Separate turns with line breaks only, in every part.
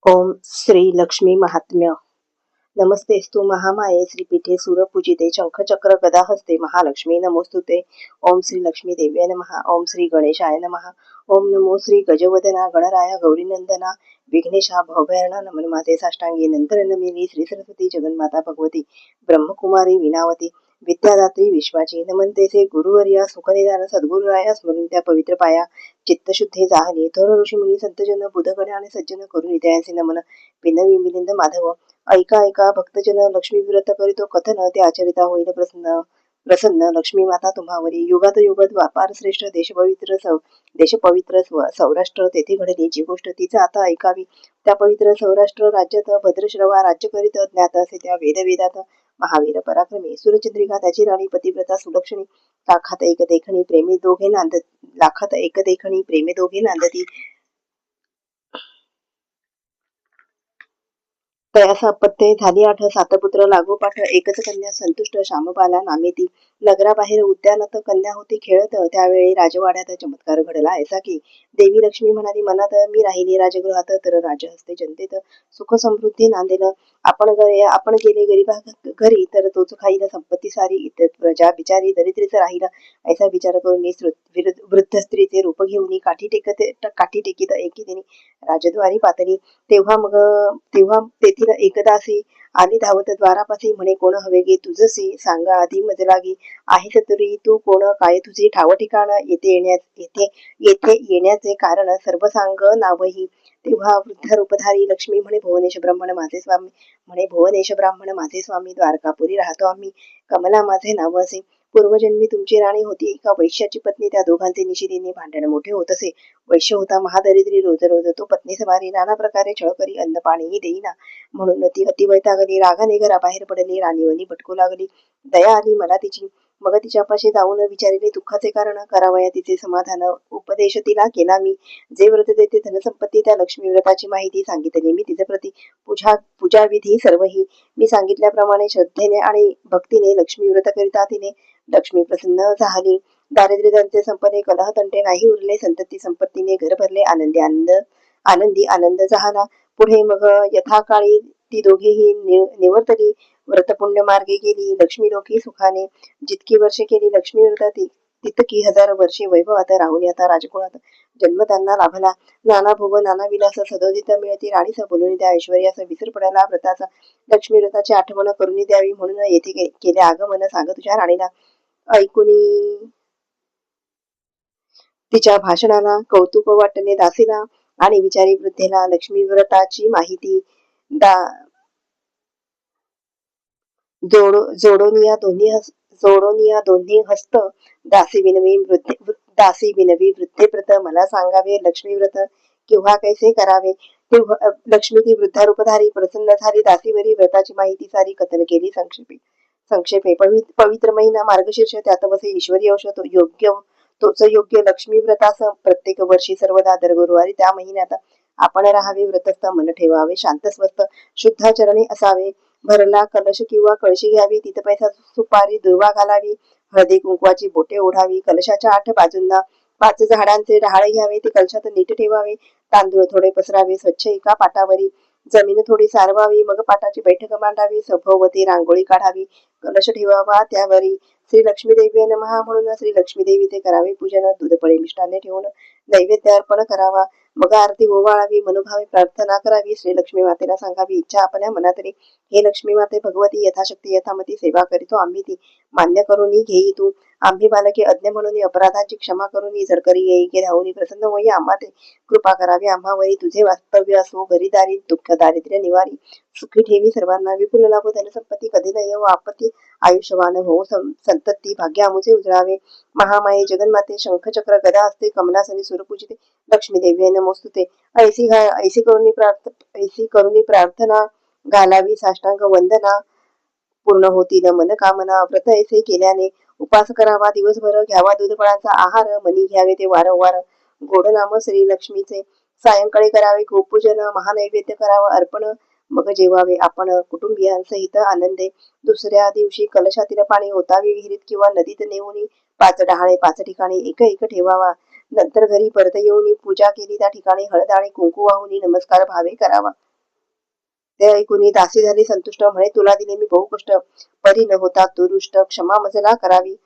ओम श्री लक्ष्मी महात्म्य. नमस्तेस्तु महामाये श्रीपीठे सुरपूजिते शंखचक्र गदा हस्ते महालक्ष्मी नमोस्तुते. ओम श्री लक्ष्मी देव्याय नमः. ओम श्री गणेशाय नमः. ओम नमो श्री गजवदना गणराया गौरीनंदना विघ्नेशा भवभयरणा नमन माते साष्टांगी नंतर नमिनी श्री सरस्वती जगन्माता भगवती ब्रह्मकुमारी विनावती विद्यादात्री विश्वाची नमनतेचे गुरुवर्या सुखनिदान सद्गुरुराया स्मरून त्या पवित्र पाया चित्तशुद्धे जाहली थोर ऋषीमुनी संतजन बुधगणे आणि सज्जन करून त्यांचे नमन विनवी मिलिंद माधव. ऐका ऐका भक्तजन लक्ष्मी व्रत करीतो कथन ते आचरिता होईल प्रसन्न प्रसन्न लक्ष्मी माता तुम्हावरी युगात युगत व्यापार श्रेष्ठ देश पवित्र सौराष्ट्र तेथे घडली जी गोष्ट तिचा आता ऐकावी. त्या पवित्र सौराष्ट्र राज्यात भद्रश्रवा राज्य करीत ज्ञात असे त्या वेदात महावीर पराक्रमी सूर्यचंद्रिका त्याची राणी पतिव्रता सुलक्षणी लाखात एक देखणी प्रेमी दोघे नांदती तयासा अपत्ये झाली 8 सातपुत्र लागोपाठ एकच कन्या संतुष्ट श्यामबाला नामेती. नगराबाहेर उद्यानात कन्या होती खेळत त्यावेळी राजवाड्यात चमत्कार घडला ऐसा की देवी लक्ष्मी म्हणाली मनात मी राहिली राजगृहात तर राजहस्ते जनतेत सुख समृद्धी नांदेल. आपण गेले गरीबा घरी तर तोच खाईल संपत्ती सारी इतर प्रजा बिचारी दरिद्रीच राहील ऐसा विचार करून वृद्ध स्त्रीचे रूप घेऊन काठी टेकीत एकीने राजद्वारी पातळी. तेव्हा तेथील एकदासी आली धावत द्वारापासी म्हणे कोण हवे गे तुझसी सांगा आधी मज लागी आहेस तरी तू कोण काय तुझे ठाव ठिकाण येथे येण्याचे कारण सर्व सांग नावही. तेव्हा वृद्ध रूपधारी लक्ष्मी म्हणे भुवनेश ब्राह्मण माझे स्वामी द्वारकापुरी राहतो आम्ही कमला माझे नाव असे. पूर्वजन्मी तुमची राणी होती एका वैश्याची पत्नी त्या दोघांचे निशिदीने भांडण मोठे होत असे. वैश्य होता महादरिद्री रोज तो पत्नी सवारी नाना प्रकारे छळ करी अन्न पाणीही देईना म्हणून ती अतिवैतागली रागाने घराबाहेर पडली राणीवनी भटकू लागली. दया आली मला तिची मग तिच्यापाशी जाऊन विचारिले दुःखाचे कारण करावया तिचे समाधान. उपदेश तिला केला मी जे व्रत देते धनसंपत्ती त्या लक्ष्मी व्रताची माहिती सांगितली मी तिचे प्रती पूजा विधी सर्वही मी सांगितल्याप्रमाणे श्रद्धेने आणि भक्तीने लक्ष्मी व्रत करिता तिने लक्ष्मी प्रसन्न झाली. दारिद्र्य त्यांचे संपले कलह तंटे नाही उरले संतती संपत्तीने घर भरले आनंदी आनंद झाला. पुढे मग यथाकाळी ती दोघेही निवर्तली व्रतपुण्य मार्गे गेली लक्ष्मी लोकी सुखाने. जितकी वर्षे केली लक्ष्मी व्रत तितकी 1000 वर्षे वैभवात राहून आता राजकुळात जन्म त्यांना लाभला. नाना भोग नाना विलास सदोदित मिळती राणीस बोलून द्या ऐश्वर्यास विसर पडायला व्रताचा लक्ष्मी व्रताची आठवण करून द्यावी म्हणून येथे केले आगमन सांग तुझ्या राणीला. ऐकुनी तिच्या भाषणाला कौतुक वाटणे दासीला आणि विचारी वृद्धेला लक्ष्मी व्रताची माहिती जोडोनिया दोन्ही हस्त दासी विनवी वृद्धे व्रत मला सांगावे लक्ष्मी व्रत किंवा कैसे करावे. तेव्हा लक्ष्मी ती वृद्धारूपधारी प्रसन्न झाली दासीवरी व्रताची माहिती सारी कथन केली संक्षेपे. पवित्र महिना मार्गशीर्ष त्यात वसे ईश्वरी औषध तोच योग्य लक्ष्मी व्रतास प्रत्येक वर्षी सर्वदा दर गुरुवारी त्या महिन्यात आपण राहावे व्रतस्थ मन ठेवावे शांत स्वस्थ शुद्धाचरणे असावे. भरला कलश किंवा कळशी घ्यावी तिथं पैसा सुपारी दुर्वा घालावी हळदी कुंकवाची बोटे ओढावी. कलशाच्या 8 बाजूंना 5 झाडांचे डहाळे घ्यावे ते कलशात नीट ठेवावे. तांदूळ थोडे पसरावे स्वच्छ एका पाटावरी जमीन थोडी सारवावी मग पाटाची बैठक मांडावी सभोवती रांगोळी काढावी कलश ठेवावा त्यावरी श्री लक्ष्मी देवी नमः म्हणून श्री लक्ष्मी देवीचे करावे पूजन. दूध पळे मिष्टाने ठेवून नैवेद्य अर्पण करावा मग आरती ओवाळावी मनोभावे प्रार्थना करावी. श्री लक्ष्मी मातेला सांगावी इच्छा आपल्या मनातरी हे लक्ष्मी माते भगवती यथाशक्ती यथामती सेवा करीतो आम्ही ती मान्य करून घेई तू. आम्ही बालके अज्ञ म्हणून अपराधाची क्षमा करून झडकरी येई गे राहून प्रसन्न होई आम्हा ते कृपा करावी आम्हावरी तुझे वास्तव्य असो घरीदारी दुःख दारिद्र्य निवारी सुखी ठेवी सर्वांना विपुल लाभो धनसंपत्ती कधी न येऊ आपत्ती आयुष्यवान हो संतती भाग्य आमुचे उजळावे. महामाये जगन्माते शंखचक्र गदा असते कमलासनी सुरपूजिते लक्ष्मी देवी नमोस्तुते. ऐसी करुणी प्रार्थना घालावी साष्टांग वंदना पूर्ण होतील मनकामना. व्रत ऐसे केल्याने उपास करावा दिवसभर घ्यावा दूध फळांचा आहार मनी घ्यावे ते वारंवार गोड नाम श्री लक्ष्मीचे. सायंकाळी करावे गोपूजन महानैवेद्य करावं अर्पण मग जेवावे आपण कुटुंबियांसहित आनंदे. दुसऱ्या दिवशी कलशातील पाणी ओतावे विहिरीत किंवा नदीत नेऊन 5 डहाळे 5 ठिकाणी एक ठेवावा. नंतर घरी परत येऊन पूजा केली त्या ठिकाणी हळद आणि कुंकू वाहून नमस्कार भावे करावा. ते ऐकून दासी झाली संतुष्ट, म्हणे तुला दिले मी बहुकष्ट, परी न होता दुरुष्ट, क्षमा मजला करावी.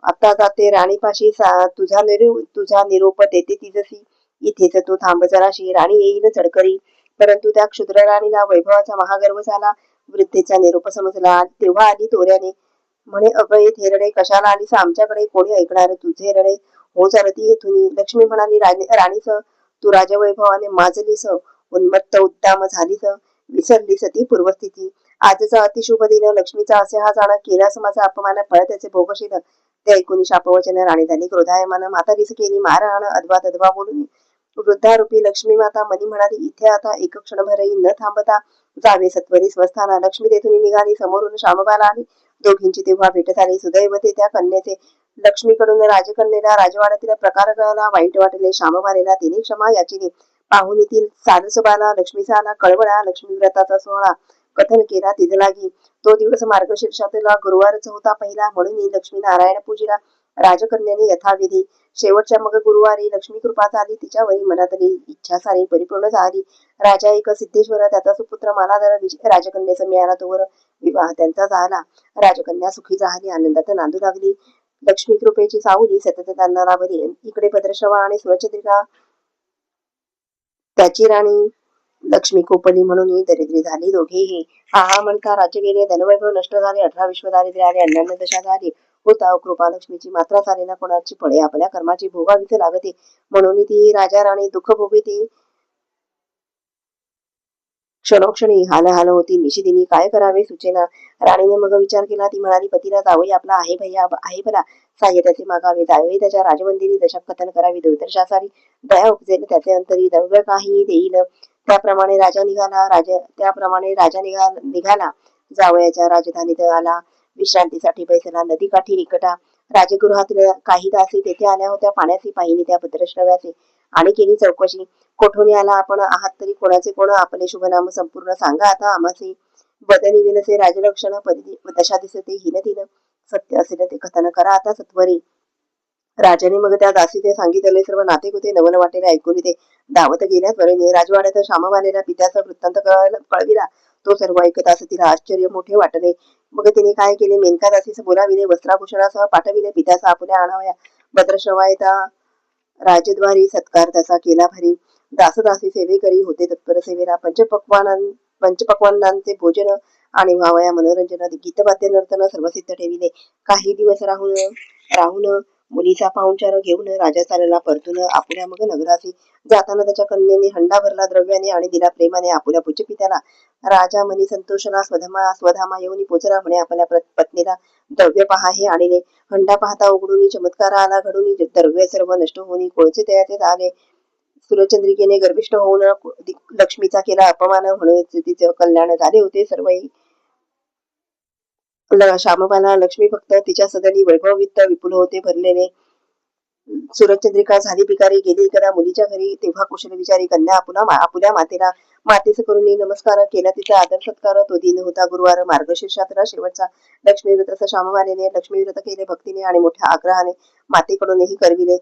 आता जाते राणीपाशी, तुझा निरोप देते तिजसी, इथेच तू थांब जराशी, राणी येईल चडकरी. परंतु त्या क्षुद्र राणीला वैभवाचा महागर्व झाला. वृद्धेचा निरोप समजला, तेव्हा आली तोऱ्याने, म्हणे अगं थेरडे, कशाला आलीस आमच्याकडे, कोणी ऐकणार तुझे रडे, हो जरती येथुनी. लक्ष्मी म्हणाली राणीस, तू राजवैभवाने माजलीस, उन्मत्त उद्दाम झालीस, विसरलीस ती पूर्वस्थिती. आजचा अतिशुभ दिन, लक्ष्मीचा असे हा जाणं, केलास माझा अपमान, फळ त्याचे भोगशील. ते ऐकून शापवचन, राणी झाली क्रोधायमान, म्हातारीस केली मारहाण, अद्वा तद्वा बोलून. वृद्धारूपी लक्ष्मी माता मनी म्हणाली, इथे आता एक क्षणभरही न थांबता जावे सत्वरी स्वस्थाना. लक्ष्मी तेथून निघाली, समोरून शामबाला आली, दोघींची तेव्हा भेट झाली. सुदैवते त्या कन्येचे, लक्ष्मीकडून राजकन्येला राजवाड्यातील प्रकार कळला, वाईट वाटले शामबालेला, तिने क्षमा याचिली. पाहून येथील सारसबाला लक्ष्मीचा आला कळवळा, लक्ष्मी व्रताचा सोहळा कथन केला तिज लागी. तो दिवस मार्गशीर्षातला गुरुवारच होता पहिला, म्हणून लक्ष्मी नारायण पूजिला राजकन्याने यथाविधी. शेवटच्या मग गुरुवारी लक्ष्मी कृपा झाली तिच्यावरी, मनातली इच्छा सारी परिपूर्ण झाली. राजा एक सिद्धेश्वर, त्याचा सुपुत्र मालाधर, राजकन्याचा मिळाला तोवर विवाह त्यांचा झाला. राजकन्या सुखी झाली, आनंदात नांदू लागली. लक्ष्मी कृपेची सावली सतत त्यांना लाभली. इकडे भद्रश्रवा आणि सुरचंद्रिका त्याची राणी लक्ष्मी कोपली म्हणून दरिद्री झाली दोघेही. हा म्हणता राज्य गेले, धनवैभव नष्ट झाले, 18 विश्व दारिद्र्य आले, अन्नान्न दशा झाली. होता कृपा लक्ष्मीची, मात्रा झाली ना कोणाची फळे, आपल्या कर्माची भोगावीच लागते, म्हणून ती राजा राणी दुःख भोगीती. क्षणोक्षणी हाल हाल होती, निशिदिनी काय करावे सुचेना. राणीने मग विचार केला, ती म्हणाली, पतीला जावई आपला आहे भैया आहे भला, साह्य त्याचे मागावे, जावई त्याच्या राजमंदिरी दशक कथन करावी, देवदर्शासारी दया उपजेल त्याचे अंतरी, द्रव्य काही देईल. त्याप्रमाणे राजा निघाला, जावयाच्या राजधानीत आला. विश्रांतीसाठी बैसला नदीकाठी एकटा. राजगृहातील काही दासी तेथे आल्या होत्या, पाण्याची पाहिली त्या भद्रश्रव्याचे, आणि केली चौकशी. कोठून आला आपण आहात तरी, कोणाचे कोण, आपले शुभ नाम संपूर्ण सांगा आता आम्हासी. बदनी विनसे राजलक्षण, दशा दिसते हीनतीन, सत्य असेल ते कथन करा आता सत्वरी. राजाने मग त्या दासीचे सांगितले सर्व नाते कुते, नवल वाटेले ऐकून ते धावत गेल्या त्वरेने. राजवाड्यात शामबालेला पित्याचा वृत्तांत कळविला. तो सर्व ऐकताच तिला आश्चर्य मोठे वाटले. मग तिने काय केले, मेनका दासीस बोलाविले, वस्त्राभूषणासह पाठविले, पित्याचा आपुल्या आणावया. भद्रश्रवा येता राजद्वारी सत्कार त्याचा केला भारी. दासदासी सेवेकरी होते तत्पर सेवेला. पंचपक्वानांचे भोजन आणि व्हावया मनोरंजन, गीतवाद्य नर्तन सर्व सिद्ध ठेविले. काही दिवस राहून मुलीचा पाहुणचार घेऊन राजा चालला परतून आपुल्या मग नगरासी. जाताना त्याच्या कन्येने हंडा भरला द्रव्याने आणि दिला प्रेमाने आपुल्या पूज्य पित्याला. राजा मनी संतोषला स्वधामा येऊन पोचला, म्हणे आपल्या पत्नीला द्रव्य पहा हे आणले. हंडा पाहता उघडून चमत्कार आला घडून, द्रव्य सर्व नष्ट होऊन कोळचे तयाचे झाले. सुरचंद्रिकेने गर्विष्ठ होऊन लक्ष्मीचा केला अपमान, म्हणून तिचे कल्याण झाले होते सर्वही. श्यामबाला लक्ष्मी फक्त तिच्या सदनी वैभव वित्त विपुल होते भरलेले. सुरचंद्रिका झाली भिकारी, गेली एकदा मुलीच्या घरी, तेव्हा कुशल विचारी कन्या आपुल्या मातेला मातेस करून नमस्कार केला, तिचा आदर सत्कार. तो दिन होता गुरुवार, मार्गशीर्षातला शेवटचा. लक्ष्मी व्रत श्यामबालेने लक्ष्मी व्रत केले भक्तीने आणि मोठ्या आग्रहाने, मातेकडूनही करविले.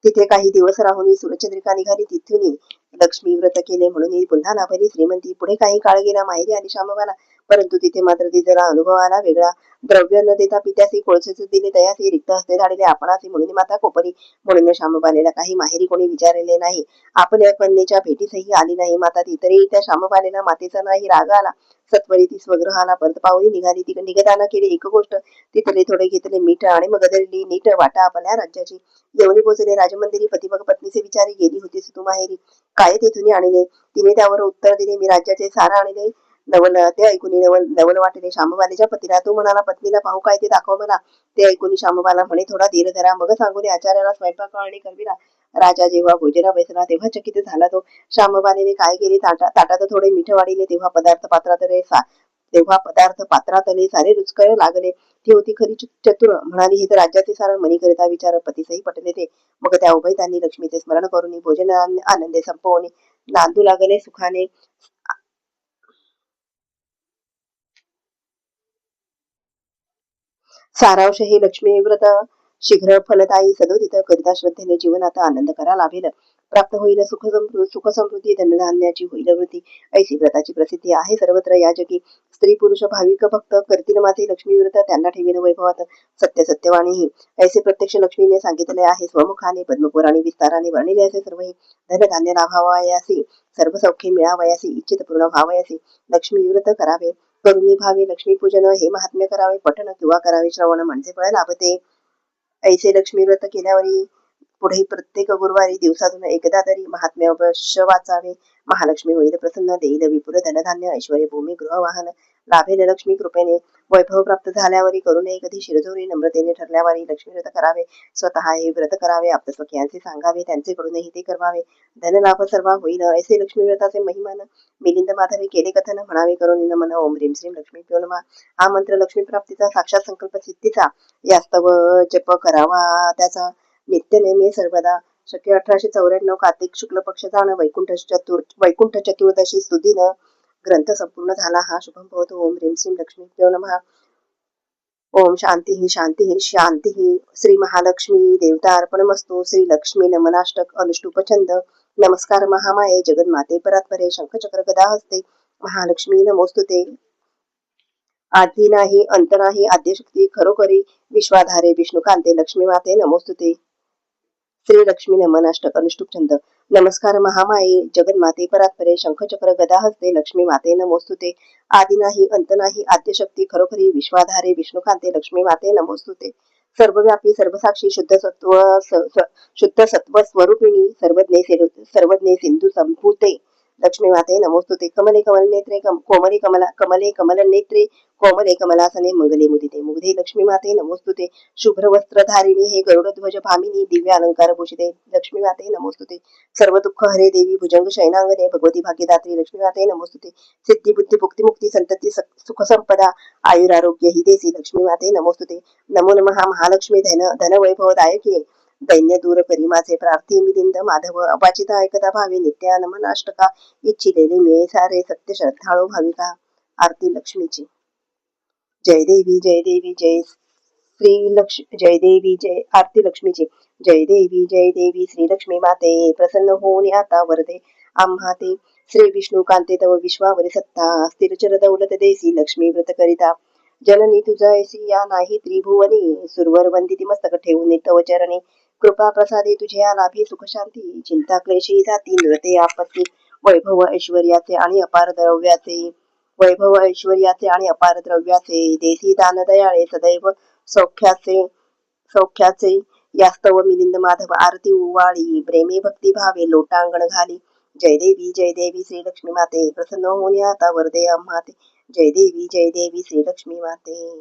तिथे काही दिवस राहून सुरचंद्रिका निघाली, तिथून लक्ष्मी व्रत केले म्हणून पुन्हा लाभली श्रीमंती. पुढे काही काळ गेला, माहेरी आली श्यामबाला, परंतु तिथे मात्र तिचा अनुभव आला वेगळा. द्रव्य न देता पित्यासी कोळसेच दिले दयासी, रिक्त हस्ते धाडले आपणासी, म्हणून माता कोपरी. म्हणून श्यामबालेला काही माहेरी कोणी विचारले नाही, आपल्या कन्येच्या भेटीसही आली नाही माता ती. तरी त्या श्यामबालेला मातेचा नाही राग आला. सत्वरी ती स्वगृहाला परत पावली निघाली. ती निगताना केली एक गोष्ट, तिथले थोडे घेतले मीठ आणि मग धरली नीट वाटा आपल्या राज्याची. येऊनी पोचले राजमंदिरी, पती मग पत्नीचे विचारी, गेली होतीस तू माहेरी, काय तेथून आणले. तिने त्यावर उत्तर दिले, मी राज्याचे सारा आणले. ते ऐकून नवल वाटले श्यामबालेच्या पतीला. तो म्हणाला, पत्नीला पाहू काय ते दाखव मला. ते ऐकून श्यामबाला म्हणे, थोडा धीर धरा, मग सांगून आचार्याला स्वयंपाक आणि करविला. राजा जेव्हा भोजना बसला तेव्हा चकित झाला तो. श्यामबालेने काय केले, ताटात थोडे मीठ वाढिले, तेव्हा पदार्थ पात्रातले सारे रुचकर लागले. ती होती खरी चतुर, म्हणाली, हे तर राज्याचे सारं मनीकरिता विचार. पतीसही पटले ते. मग त्या उभयतांनी लक्ष्मीचे स्मरण करून भोजन आनंदे संपवून नांदू लागले सुखाने. सारांश हे लक्ष्मी व्रत शीघ्र फलदायी, सदोदित करिता श्रद्धेने जीवनात आनंद करा लाभेल. प्राप्त होईल सुख समृद्धी धनधान्याची होईल वृद्धी. ऐशी व्रताची प्रसिद्धी आहे सर्वत्र या जगी. स्त्री पुरुष भाविक भक्त करतील माझे लक्ष्मी व्रत त्यांना ठेवीन वैभवात. सत्यवाणी ही ऐसे प्रत्यक्ष लक्ष्मीने सांगितले आहे. स्वमुखाने पद्मपुराणी विस्ताराने वर्णिले असे सर्वही. धनधान्य लाभावयासी सर्व सौख्य मिळावयासी इच्छित पूर्ण व्हावयासी लक्ष्मी व्रत करावे. करुणी भावे लक्ष्मी पूजन हे महात्म्य करावे. पठण किंवा करावे श्रवण म्हणजे फळ लाभते. ऐसे लक्ष्मी व्रत केल्यावरी पुढे प्रत्येक गुरुवारी दिवसातून एकदा तरी महात्म्य अवश्य वाचावे. महालक्ष्मी होईल प्रसन्न, देईल विपुल धनधान्य ऐश्वर्य भूमी गृह वाहन लाभेल लक्ष्मी कृपेने. वैभव प्राप्त झाल्यावरी करू नये कधी शिरजोरी. नम्रतेने ठरल्यावरी लक्ष्मी व्रत करावे. स्वतः हे व्रत करावे. आप्तस्वकीयांचे सांगावे त्यांचेकडूनही ते करवावे. धनलाभ सर्वा होईल. ऐसे लक्ष्मी व्रताचे महिमान मिलिंद माधवी केले कथन म्हणावे करून नमन. ओम ह्रीम श्रीम लक्ष्मी प्यो नमः. हा मंत्र लक्ष्मी प्राप्तीचा साक्षात संकल्प सिद्धीचा. यास्तव जप करावा त्याचा नित्य नेमे सर्वदा. शके 1894 कार्तिक शुक्ल पक्ष जाण वैकुंठ चतुर्दशी स्तुतीन ग्रंथ संपूर्ण झाला. हा शुभम भवतो. ओम ह्रीम श्रीम लक्ष्मी प्यो नमः. ओम शांती शांती शांती. श्री महालक्ष्मी देवता अर्पणमस्तु. श्री लक्ष्मी नमनाष्टक अनुष्टुप छंद. नमस्कार महामाये जगन्माते परात्परे शंखचक्र गदा हस्ते महालक्ष्मी नमोस्तुते. आदी नाही अंत नाही आद्यशक्ती खरोखरी विश्वाधारे विष्णुकांते लक्ष्मी माते नमोस्तुते. श्री लक्ष्मी नमनाष्टक अनुष्टुप छंद. नमस्कार महामाये जगन्माते परात्परे शंखचक्र गदा हस्ते लक्ष्मी माते नमोस्तुते. आदी नाही अंत नाही आद्यशक्ती खरोखरी विश्वाधारे विष्णुकांते लक्ष्मी माते नमोस्तुते. सर्वव्यापी सर्वसाक्षी शुद्ध सत्व स्वरूपिणी सर्वज्ञे सिंधू संपूते लक्ष्मी माते नमोस्तुते. कमले कमल नेत्रे कमले कमल नेत्रे कोमले कमलासने मंगले मुदिते मुग्धे लक्ष्मी माते नमोस्तुते. शुभ्र वस्त्रधारिणी हे गरुडध्वज भामिनी दिव्य अलंकार भूषिते लक्ष्मी माते नमोस्तुते. सर्व दुःख हरे देवी भुजंग शयनांगने भगवती भाग्यदात्री लक्ष्मी माते नमोस्तुते. सिद्धी बुद्धी भुक्ती मुक्ती संतती सुख संपदा आयुरारोग्य ही देसी लक्ष्मी माते नमोस्तुते. नमो नमः महालक्ष्मी धन वैभवदायके दैन्य दूर करी माझे प्रार्थी मिलिंद माधव. अवाचिता ऐकता भावे नित्या नमन अष्टका इच्छिलेले मिळे सारे सत्य श्रद्धाळू भाविका. आरती लक्ष्मीची. जय देवी जय श्री लक्ष्मी जय देवी जय. आरती लक्ष्मीची. जय देवी श्री लक्ष्मी माते प्रसन्न होऊन आता वरदे आम्हा ते. श्री विष्णू कांते तव विश्वावरी सत्ता स्थिरचर दौलत देसी लक्ष्मी व्रत करिता. जननी तुझा ऐसी या नाही त्रिभुवनी सुरवर वंदिती मस्तक ठेवून तव चरणी. कृपा प्रसादे तुझ्या लाभी सुख शांती चिंता क्लेशी जाती नृते आपत्ती. वैभव ऐश्वर्याचे आणि अपार द्रव्याचे देसी दान दयाळे सदैव सौख्याचे यास्तव मिलिंद माधव आरती उवाळी प्रेमे भक्ती भावे लोटांगण घाली. जय देवी श्री लक्ष्मी माते प्रसन्न होऊन आता वरदे आम्हा ते. जय देवी श्री लक्ष्मी माते.